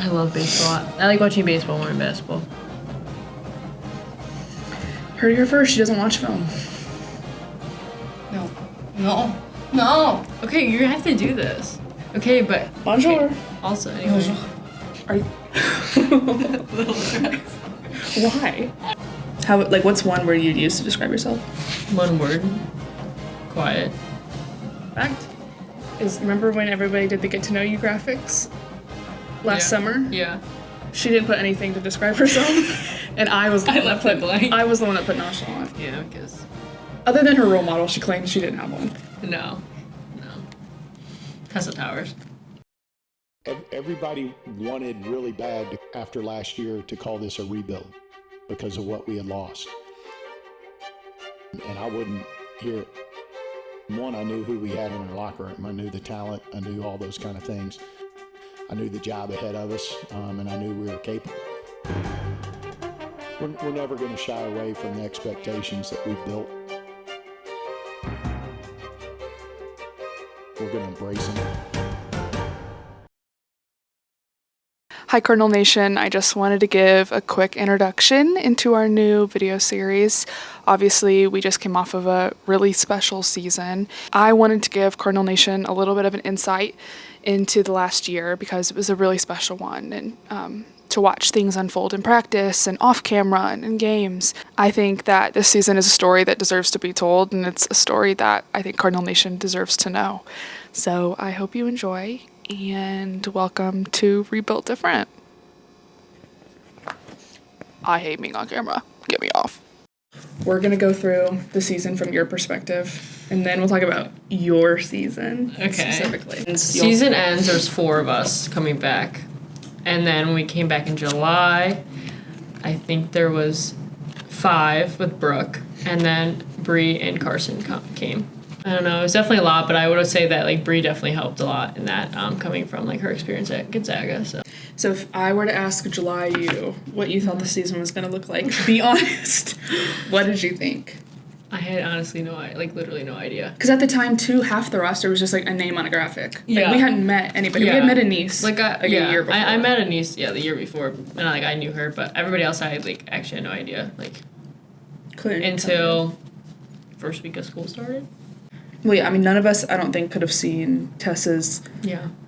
I love baseball. I like watching baseball more than basketball. Heard it here first. She doesn't watch film. No. Okay, you have to do this. Okay, but... Bonjour. Okay. Also, anyway. Bonjour. Are you... Why? How, like, what's one word you'd use to describe yourself? One word. Quiet. Fact. Remember when everybody did the get to know you graphics last summer? Yeah. She didn't put anything to describe herself, and I was the one that put blank. I was the one that put nonchalant. Yeah, because... Other than her role model, she claimed she didn't have one. No. Tessa Towers. Everybody wanted really bad after last year to call this a rebuild because of what we had lost. And I wouldn't hear it. One, I knew who we had in our locker room. I knew the talent. I knew all those kind of things. I knew the job ahead of us, and I knew we were capable. We're never going to shy away from the expectations that we've built. We're going to embrace them. Hi Cardinal Nation, I just wanted to give a quick introduction into our new video series. Obviously, we just came off of a really special season. I wanted to give Cardinal Nation a little bit of an insight into the last year because it was a really special one, and to watch things unfold in practice and off camera and in games. I think that this season is a story that deserves to be told, and it's a story that I think Cardinal Nation deserves to know. So I hope you enjoy, and welcome to reBuilt Different. I hate being on camera. Get me off. We're going to go through the season from your perspective, and then we'll talk about your season specifically. Season ends, there's 4 of us coming back. And then when we came back in July, I think there was 5 with Brooke, and then Bree and Carson came. I don't know, it was definitely a lot, but I would say that like Bree definitely helped a lot in that, coming from like her experience at Gonzaga. So if I were to ask July you what you thought the season was going to look like, be honest, what did you think? I had honestly literally no idea. Because at the time, too, half the roster was just like a name on a graphic. Like, yeah. We hadn't met anybody. Yeah. We had met Anise a year before. I met Anise, the year before, and I knew her, but everybody else I actually had no idea. Couldn't until first week of school started. Well, yeah, I mean, none of us, I don't think, could have seen Tessa's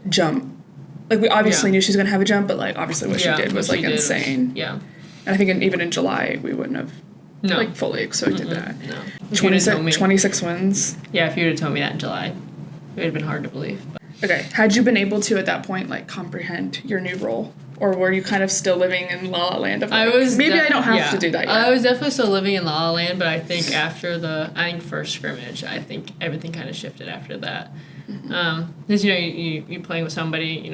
jump. Like, we obviously knew she was going to have a jump, but, like, obviously what she did was, insane. Yeah. And I think even in July, we wouldn't have, fully expected that. No. 26 wins. Yeah, if you would have told me that in July, it would have been hard to believe. But. Okay. Had you been able to, at that point, comprehend your new role? Or were you kind of still living in La La Land? I don't have to do that yet. I was definitely still living in La La Land, but I think after first scrimmage, I think everything kind of shifted after that. Because, you're playing with somebody,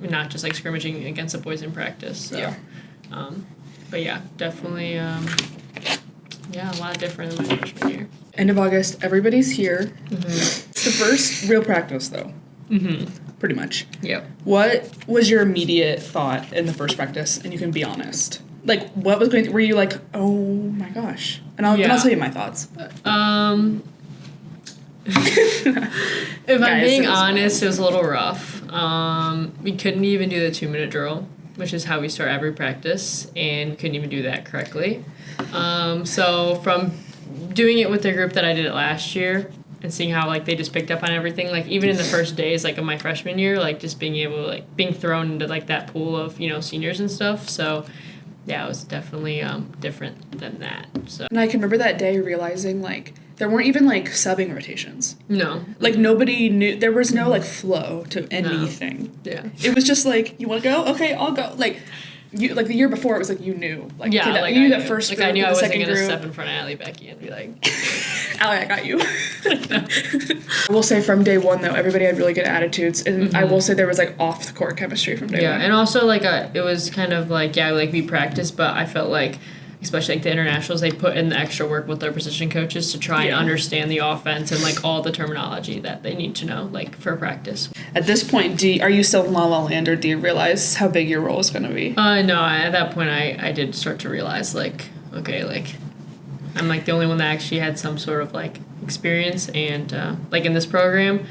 not just, scrimmaging against the boys in practice. So. Yeah. But, yeah, definitely, a lot different than my freshman year. End of August, everybody's here. Mm-hmm. It's the first real practice, though. Mm-hmm. Pretty much. Yep. What was your immediate thought in the first practice? And you can be honest. What was were you like, oh my gosh? And I'll tell you my thoughts. If I'm being honest, it was a little rough. We couldn't even do the 2-minute drill, which is how we start every practice, and couldn't even do that correctly. So from doing it with the group that I did it last year, and seeing how they just picked up on everything, even in the first days of my freshman year, just being able to being thrown into that pool of seniors and stuff. So yeah, it was definitely different than that. So. And I can remember that day realizing there weren't even subbing rotations. No. Nobody knew, there was no flow to anything. No. Yeah. It was just you want to go? Okay, I'll go. You the year before it was you knew you knew that first group, I knew I wasn't gonna group. step in front of Allie Becky and be like Allie, I got you. I will say from day one though everybody had really good attitudes, and I will say there was off the court chemistry from day one. And also it was kind of we practiced, but I felt especially the internationals, they put in the extra work with their position coaches to try and understand the offense and all the terminology that they need to know for practice. At this point, are you still in La La Land, or do you realize how big your role is going to be? No, at that point I did start to realize okay, I'm the only one that actually had some sort of experience and in this program.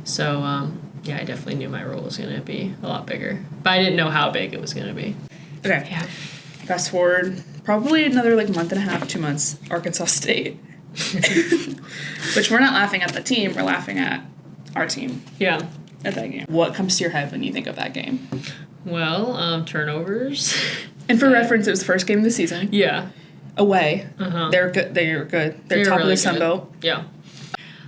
So yeah, I definitely knew my role was going to be a lot bigger. But I didn't know how big it was going to be. Okay. Yeah. Fast forward, probably another like month and a half, 2 months, Arkansas State. Which we're not laughing at the team, we're laughing at our team Yeah. at that game. What comes to your head when you think of that game? Well, turnovers. And for reference, it was the first game of the season. Yeah. Away. Uh-huh. They're good. They're good. They're They were top really of the Sun good. Belt. Yeah.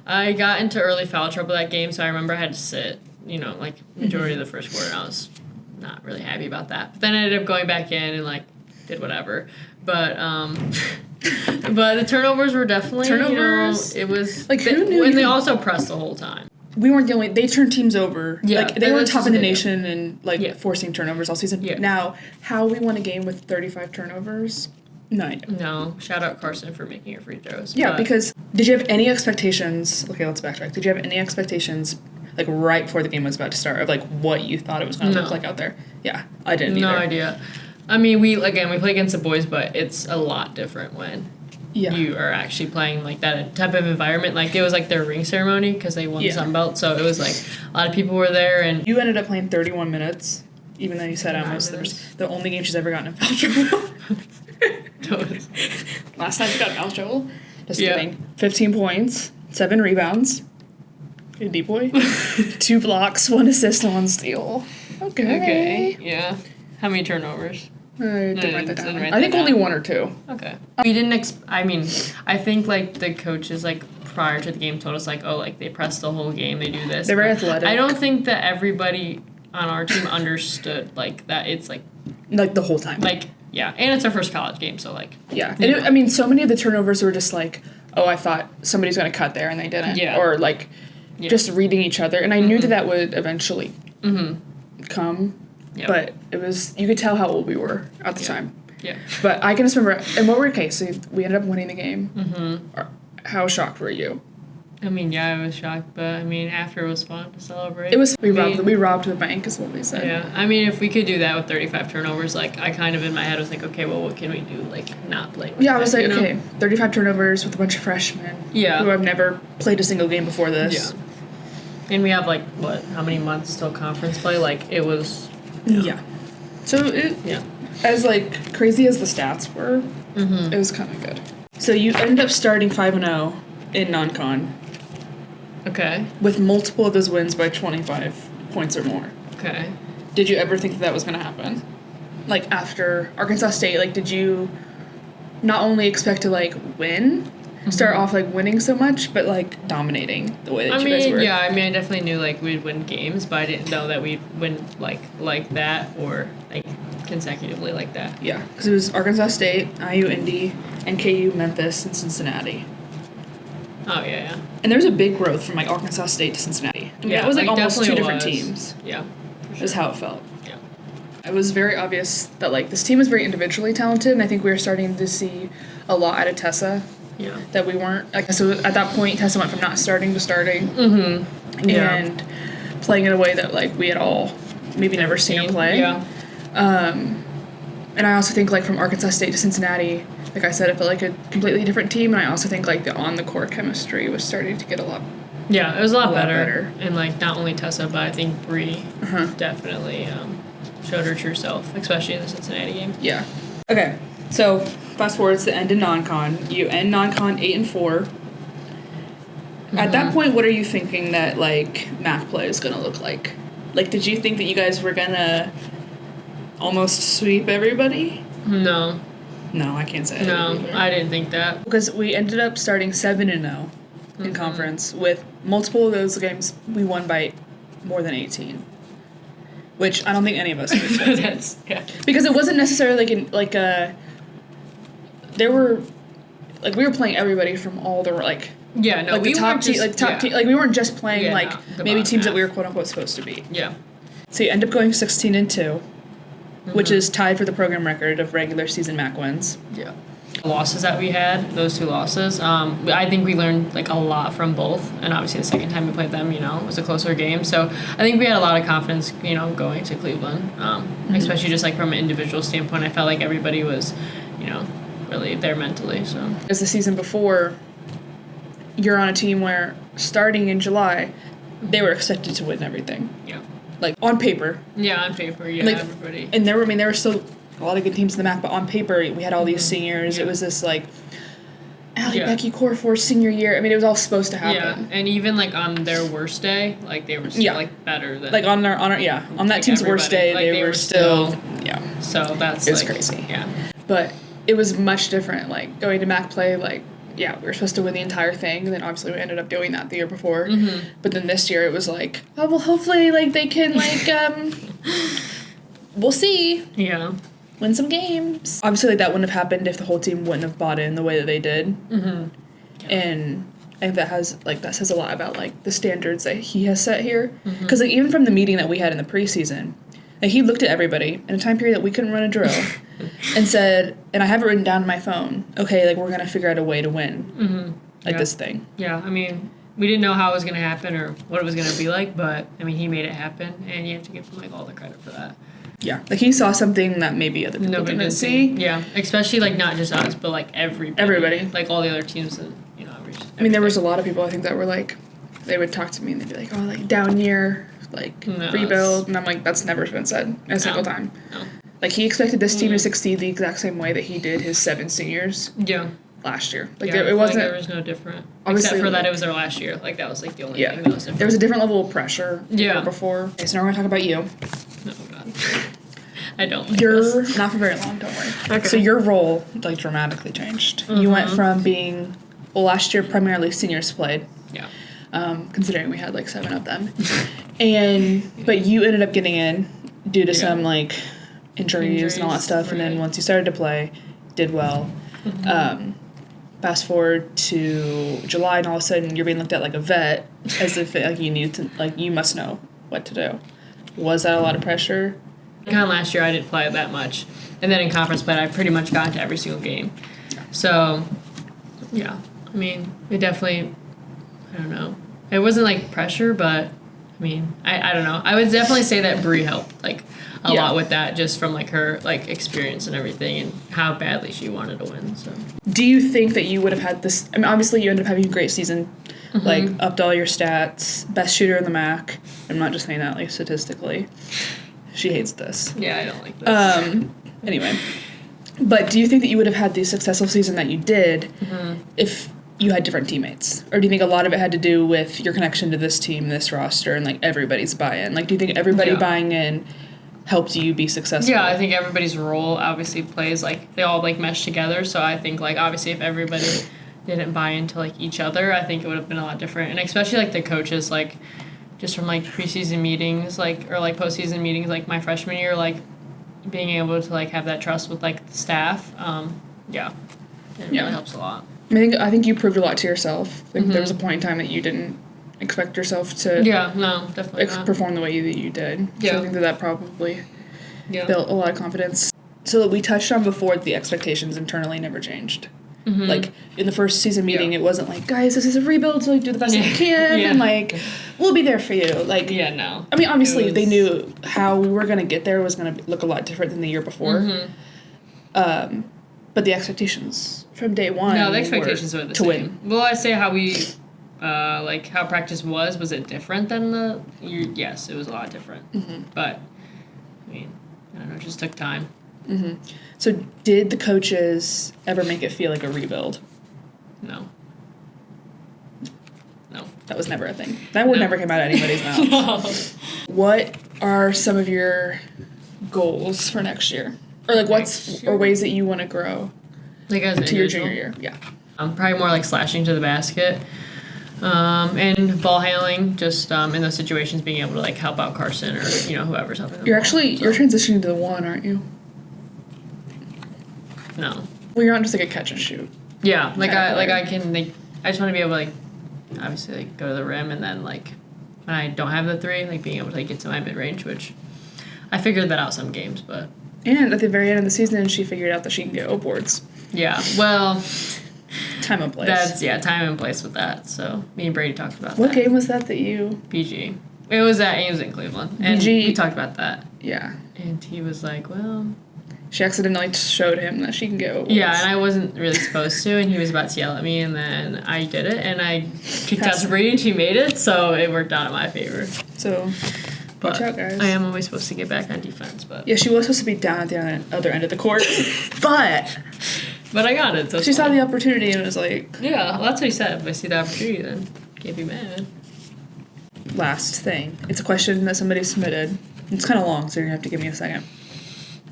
I got into early foul trouble that game, so I remember I had to sit, like, majority of the first quarter, and I was not really happy about that. But then I ended up going back in and, like, did whatever. But, but the turnovers were definitely, Turnovers? it was... Like, who knew And you they could- also pressed the whole time. We weren't the only. They turned teams over. Yeah, Like, they were that's top just in the what they nation and, like, Yeah. forcing turnovers all season. Yeah. Now, how we won a game with 35 turnovers? No idea. No, shout out Carson for making your free throws. Yeah, but- because did you have any expectations? Okay, let's backtrack. Did you have any expectations, like, right before the game was about to start, of, like, what you thought it was going to No. look like out there? Yeah, I didn't either. No idea. I mean, we play against the boys, but it's a lot different when Yeah. you are actually playing like that type of environment. Like it was like their ring ceremony because they won Yeah. the Sun Belt, so it was like a lot of people were there, and You ended up playing 31 minutes, even though you said almost the only game she's ever gotten in foul trouble. Last time she got in foul trouble. Just Yeah. kidding. 15 points, 7 rebounds. Good deep boy. 2 blocks, 1 assist, and 1 steal. Okay. Yeah. How many turnovers? I didn't write that didn't down. write I think that only down. 1 or 2. Okay. We didn't. I think like the coaches like prior to the game told us like, oh, like they press the whole game, they do this. They're very But athletic. I don't think that everybody on our team understood like that. It's like Like, the whole time. yeah, and it's our first college game, so like Yeah. And I mean, so many of the turnovers were just like, oh, I thought somebody's going to cut there and they didn't. Yeah. Or like Yeah. just reading each other. And I knew that would eventually come. Yeah. But it was, you could tell how old we were at the time. yeah. But I can just remember, and what were, okay, so we ended up winning the game. How shocked were you? I mean, yeah, I was shocked, but I mean, after it was fun to celebrate. It was, we I mean, robbed the bank is what we said. Yeah, I mean, if we could do that with 35 turnovers, like, I kind of in my head was like, okay, well, what can we do? Like, not play with Yeah, I was that, like, you know? okay, 35 turnovers with a bunch of freshmen. Yeah. Who have never played a single game before this. Yeah. And we have, like, what, how many months till conference play? Like, it was, Yeah. So yeah. as like crazy as the stats were, it was kind of good. So you ended up starting 5-0 in non-con Okay. with multiple of those wins by 25 points or more. Okay. Did you ever think that was going to happen? Like after Arkansas State, like did you not only expect to like win, start off like winning so much, but like dominating the way that I you guys mean, were? yeah, I mean, I definitely knew, like, we'd win games, but I didn't know that we'd win, like that or, like, consecutively like that. Yeah, because it was Arkansas State, IU Indy, and KU Memphis and Cincinnati. Oh, yeah, yeah. And there was a big growth from like Arkansas State to Cincinnati. I mean, Yeah, it was like almost definitely 2 different was. teams. Yeah. Is how it felt. Yeah. It was very obvious that like this team was very individually talented, and I think we were starting to see a lot out of Tessa Yeah. that we weren't. Like so, at that point, Tessa went from not starting to starting, Yeah. and playing in a way that like we had all maybe never seen her play. Yeah. And I also think like from Arkansas State to Cincinnati, like I said, it felt like a completely different team, and I also think like the on the court chemistry was starting to get a lot. Yeah, it was a lot, lot better. better. And, like, not only Tessa, but I think Bree definitely showed her true self, especially in the Cincinnati game. Yeah. Okay. So fast forward to the end of non-con. You end non-con 8-4. At that point, what are you thinking that like MAC play is gonna look like? Like, did you think that you guys were gonna almost sweep everybody? No. No, I can't say. I did No, either. I didn't think that. Because we ended up starting 7-0 in conference with multiple of those games we won by more than 18. Which I don't think any of us did. That's, yeah. Because it wasn't necessarily like there were like we were playing everybody from all the like Yeah, no, like we the top weren't team just, like top yeah. team like we weren't just playing Yeah, like no, the maybe bottom teams that half. we were quote unquote supposed to beat. Yeah. So you end up going 16-2, which is tied for the program record of regular season MAC wins. Yeah. Losses that we had, those 2 losses, I think we learned like a lot from both, and obviously the second time we played them, it was a closer game, so I think we had a lot of confidence, going to Cleveland, especially just like from an individual standpoint. I felt like everybody was, really there mentally, so. As the season before, you're on a team where starting in July, they were expected to win everything. Yeah. Like, on paper. Yeah, on paper, yeah, Like, everybody. And there were still a lot of good teams in the MAC, but on paper, we had all these seniors. Yeah. It was this, like, Allie, Yeah. Becky, Corfor's senior year. I mean, it was all supposed to happen. Yeah, and even, like, on their worst day, like, they were still, Yeah. like, better than... Like, on that like, team's worst day, everybody. Like, they were still, yeah. So that's, It was like... crazy. Yeah. But it was much different, like, going to MAC play, like, yeah, we were supposed to win the entire thing, and then obviously we ended up doing that the year before. Mm-hmm. But then this year it was like, oh, well, hopefully, like, they can, like, we'll see. Yeah. Win some games. Obviously, like, that wouldn't have happened if the whole team wouldn't have bought in the way that they did. Mm-hmm. Yeah. And I think that says a lot about, like, the standards that he has set here. Because, like, even from the meeting that we had in the preseason, like, he looked at everybody in a time period that we couldn't run a drill and said, and I have it written down on my phone, okay, like, we're going to figure out a way to win, like, this thing. Yeah, I mean, we didn't know how it was going to happen or what it was going to be like, but, I mean, he made it happen, and you have to give him, like, all the credit for that. Yeah, like, he saw something that maybe other people didn't see. Yeah, especially, like, not just us, but, like, everybody. Like, all the other teams and, you know, I mean, there was a lot of people, I think, that were, like, they would talk to me and they'd be like, oh, like, down year, like, rebuild, and I'm like, that's never been said a single time. No. Like, he expected this team to succeed the exact same way that he did his 7 seniors Yeah. last year. Like, Yeah, it wasn't... Like, there was no different. Obviously, Except for like, that it was their last year. Like, that was, like, the only yeah, thing that was different. there was a different level of pressure than Yeah. before. Okay, so now we're going to talk about you. Oh, God. I don't like Your... this. Not for very long, don't worry. Okay. So your role, like, dramatically changed. You went from being... Well, last year, primarily seniors played. Yeah. Considering we had, like, 7 of them. But you ended up getting in due to some, like, injuries and all that stuff. Right. And then once you started to play, did well. Fast forward to July, and all of a sudden you're being looked at like a vet, as if, like, you need to, like, you must know what to do. Was that a lot of pressure? Kind of last year I didn't play that much. And then in conference play, I pretty much got into every single game. So, yeah. I mean, it definitely, I don't know. It wasn't, like, pressure, but, I mean, I don't know. I would definitely say that Bree helped, like, a lot with that, just from, like, her, like, experience and everything and how badly she wanted to win, so. Do you think that you would have had this, I mean, obviously you ended up having a great season, like, upped all your stats, best shooter in the MAC. I'm not just saying that, like, statistically. She hates this. Yeah, I don't like this. Anyway. But do you think that you would have had the successful season that you did if you had different teammates? Or do you think a lot of it had to do with your connection to this team, this roster, and, like, everybody's buy-in? Like, do you think everybody buying in helped you be successful? Yeah, I think everybody's role obviously plays, like, they all, like, mesh together. So I think, like, obviously if everybody didn't buy into, like, each other, I think it would have been a lot different. And especially, like, the coaches, like, just from, like, preseason meetings, like, or, like, postseason meetings, like, my freshman year, like, being able to, like, have that trust with, like, the staff, it really helps a lot. I think you proved a lot to yourself. Like, there was a point in time that you didn't expect yourself to definitely not. perform the way that you did. Yeah. So I think that probably built a lot of confidence. So we touched on before, the expectations internally never changed. Like, in the first season meeting, it wasn't like, guys, this is a rebuild, so, like, do the best you can, and, like, we'll be there for you. Like, no. I mean, obviously, they knew how we were going to get there was going to look a lot different than the year before. But the expectations from day one No, the expectations were the same. Win. Well, I say how we, like, how practice was it different than the year? Yes, it was a lot different. But, I mean, I don't know, it just took time. So did the coaches ever make it feel like a rebuild? No. That was never a thing. That word never came out of anybody's mouth. No. What are some of your goals for next year? Or, like, or ways that you want to grow Like, as an to your individual? junior year? Yeah. Probably more like slashing to the basket. And ball handling, just in those situations, being able to, like, help out Carson or, you know, whoever's helping them. You're transitioning to the 1, aren't you? No. Well, you're not just, like, a catch and shoot. Yeah, like, I can, like, I just want to be able to, like, obviously, like, go to the rim, and then, like, when I don't have the 3, like, being able to, like, get to my mid-range, which I figured that out some games, but. And at the very end of the season, she figured out that she can get O boards. Yeah, well. Time and place. Time and place with that. So me and Brady talked about that. What game was that you? PG. It was in Cleveland. And PG. we talked about that. Yeah. And he was like, well, She accidentally showed him that she can get awards. Yeah, and I wasn't really supposed to, and he was about to yell at me, and then I did it, and I kicked out Sabrina, and she made it, so it worked out in my favor. So, watch out, guys. I am always supposed to get back on defense, but... Yeah, she was supposed to be down at the other end of the court, but... But I got it, so she saw the opportunity and was like... Yeah, well, that's what he said. If I see the opportunity, then can't be mad. Last thing. It's a question that somebody submitted. It's kind of long, so you're going to have to give me a second.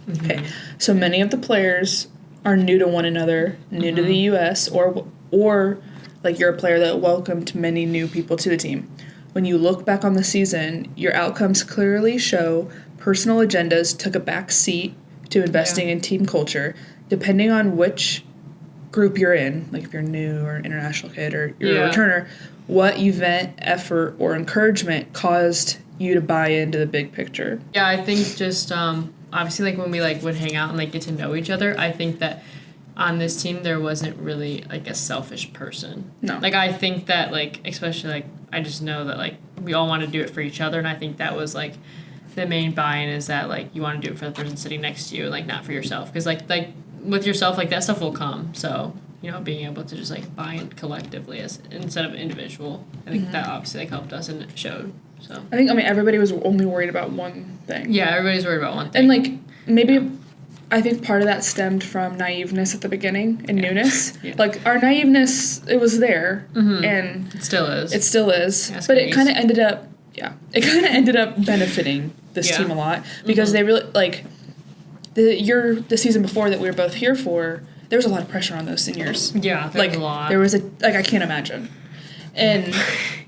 Mm-hmm. Okay, so many of the players are new to one another, new to the U.S., or like you're a player that welcomed many new people to the team. When you look back on the season, your outcomes clearly show personal agendas took a back seat to investing in team culture. Depending on which group you're in, like if you're new or international kid or you're a returner, what event, effort, or encouragement caused you to buy into the big picture? Yeah, I think just obviously like when we like would hang out and like get to know each other, I think that on this team there wasn't really like a selfish person. No. Like I think that like especially like I just know that like we all want to do it for each other, and I think that was like the main buy-in is that like you want to do it for the person sitting next to you and like not for yourself, because like with yourself like that stuff will come. So you know, being able to just like buy in collectively as instead of individual, I think that obviously like helped us and it showed. So I mean everybody was only worried about one thing. yeah, everybody's worried about one thing. And like maybe I think part of that stemmed from naiveness at the beginning and newness. Yeah. Like our naiveness, it was there, and it still is. It still is, but it kind of ended up benefiting this team a lot because they really like the season before that we were both here for. There was a lot of pressure on those seniors. Yeah, there was a lot. There was I can't imagine, and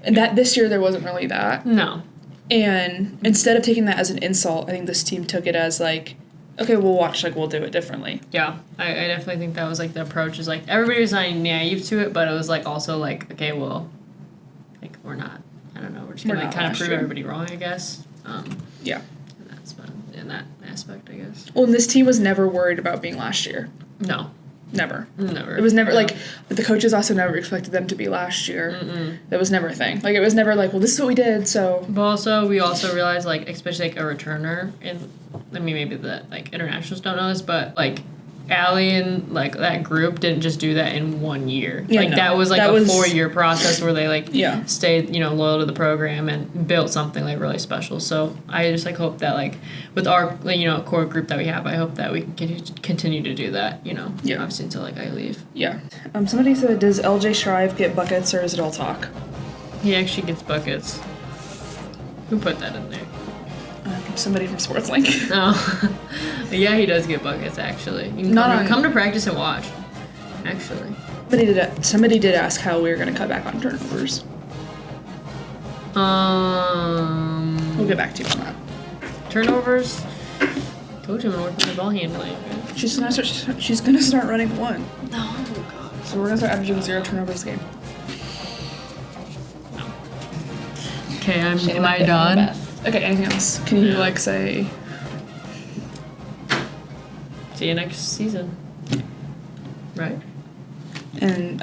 that this year there wasn't really that. No. And instead of taking that as an insult, I think this team took it as like, okay, we'll watch, like we'll do it differently. Yeah, I definitely think that was like the approach is like everybody was not naive to it, but it was like also like okay, well, like we're not. I don't know. We're just gonna like kind of prove everybody wrong, I guess. Yeah. In that aspect, I guess. Well, and this team was never worried about being last year. No. Never. Never. It was never like, but the coaches also never expected them to be last year. That was never a thing. Like it was never like, well, this is what we did, so. But we also realized like, especially like a returner, and I mean maybe the like internationals don't know this, but like Allie and like that group didn't just do that in 1 year. Yeah, like that was like a 4-year process where they like stayed, you know, loyal to the program and built something like really special. So I just like hope that like with our like, you know, core group that we have, I hope that we can continue to do that, you know. Yeah. Obviously until like I leave. Yeah. Somebody said, does LJ Shrive get buckets or is it all talk? He actually gets buckets. Who put that in there? Somebody from SportsLink. Oh. Yeah, he does get buckets, actually. You can come to practice and watch, actually. Somebody did ask how we were going to cut back on turnovers. We'll get back to you on that. Turnovers? Told you I'm going to work on my ball handling. She's gonna start running one. No. God. So we're going to start averaging 0 turnovers a game. Okay, am I done? Okay, anything else? Can you like say? See you next season. Right? And